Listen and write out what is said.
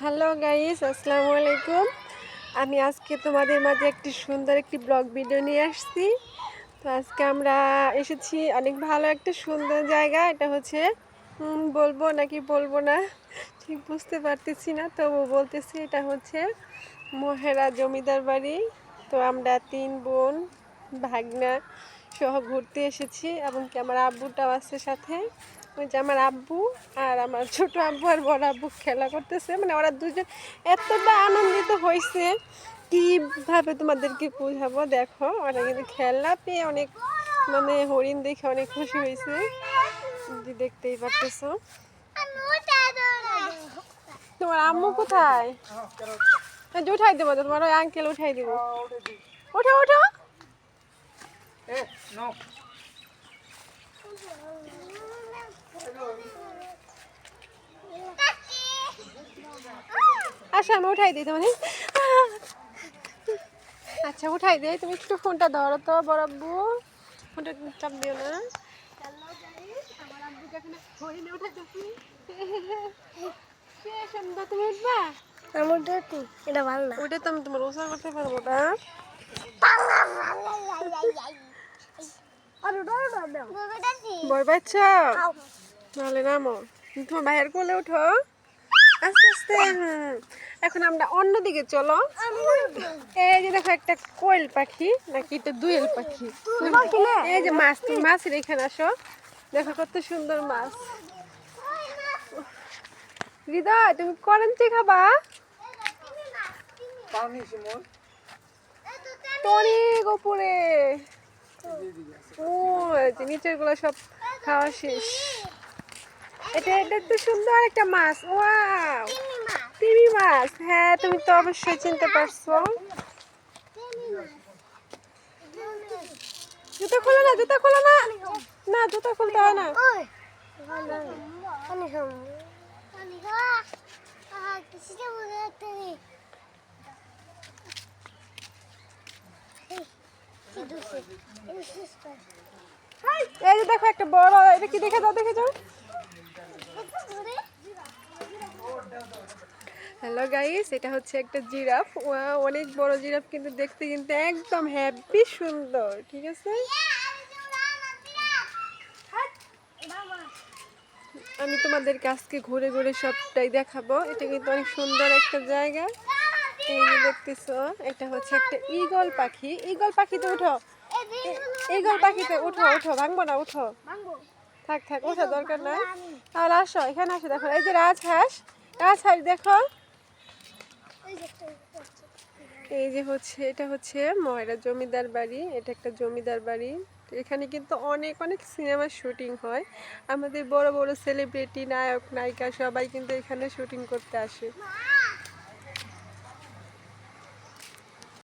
Hello guys, আসসালামু আলাইকুম। আমি আজকে তোমাদের মাঝে একটি সুন্দর একটি ব্লগ ভিডিও নিয়ে আসছি। তো আজকে আমরা এসেছি অনেক ভালো একটা সুন্দর জায়গা। এটা হচ্ছে বলবো নাকি বলবো না ঠিক বুঝতে পারতেছি না, তবু বলতেছি এটা হচ্ছে মহেরা জমিদার বাড়ি। তো আমরা 3 বোন ভাগনা সহ ঘুরতে এসেছি, এবং কি আমার আব্বুটাও আছে সাথে। ওই যে আমার আব্বু আর আমার ছোট আব্বু আর বড় আব্বু খেলা করতেছে, মানে ওরা দুজন এতটা আনন্দিত হয়েছে কিভাবে তোমাদেরকে বুঝাবো। দেখো ওরা কিন্তু খেলা পেয়ে অনেক, মানে হরিণ দেখে অনেক খুশি হয়েছে, দেখতেই পারতেছো। তোমার আম্মু কোথায়? উঠাই দেবো, তোমার ওই আঙ্কেল উঠাই দেবো। ওঠো ওঠো। আচ্ছা আমি উঠাই দিই তোমার। আচ্ছা উঠাই দিই, তুমি একটু ফোনটা ধরো তো বরাব্বু, ফোনটা চাপ দিও না। তুমি উঠবা? এটা ভালো না। ওইটা তো আমি তোমার ওসা করতে পারবো না। ভয় পাচ্ছ? নাহলে নামো, তোমার ভাইয়ের কোলে উঠো আস্তে আস্তে। এখন আমরা অন্যদিকে চলো। এই যে দেখো একটা কোয়েল পাখি, নাকি এটা দুয়েল পাখি। এই যে মাছ, তুমি মাছের এখানে আসো, দেখো কত সুন্দর মাছ। হৃদয় তুমি করেন্টি খাবা? অনেক উপরে, ও নিচের গুলো সব খাওয়া শেষ। এটা এটা তো সুন্দর একটা মাছ, ওয়াও তিমি মাছ। হ্যাঁ তুমি তো অবশ্যই চিনতে পারছো। জুতা খোলো না, জুতা খোলো না, না জুতা খুলতে হয় না। এই যে দেখো একটা বড়, এটা কি দেখে যাও, দেখে যাও। হ্যালো গাইস, এটা হচ্ছে একটা জিরাফ, অনেক বড় জিরাফ, কিন্তু দেখতে কিন্তু একদম হ্যাপি সুন্দর, ঠিক আছে। আমি তোমাদেরকে আজকে ঘুরে ঘুরে সবটাই দেখাবো। এটা কিন্তু অনেক সুন্দর একটা জায়গা। এই যে দেখতেছো, এটা হচ্ছে একটা ঈগল পাখি। ঈগল পাখিতে উঠো, ঈগল পাখিতে উঠো উঠো, ভাঙবো না, উঠো। থাক থাক, ওঠা দরকার নাই। তাহলে আসো এখানে আসো, দেখো এই যে রাজহাঁস, রাজহাঁস দেখো। এই যে হচ্ছে, এটা হচ্ছে ময়রা জমিদার বাড়ি। এটা একটা জমিদার বাড়ি। এখানে কিন্তু অনেক অনেক সিনেমার শুটিং হয়। আমাদের বড় বড় সেলিব্রিটি, নায়ক নায়িকা সবাই কিন্তু এখানে শুটিং করতে আসে।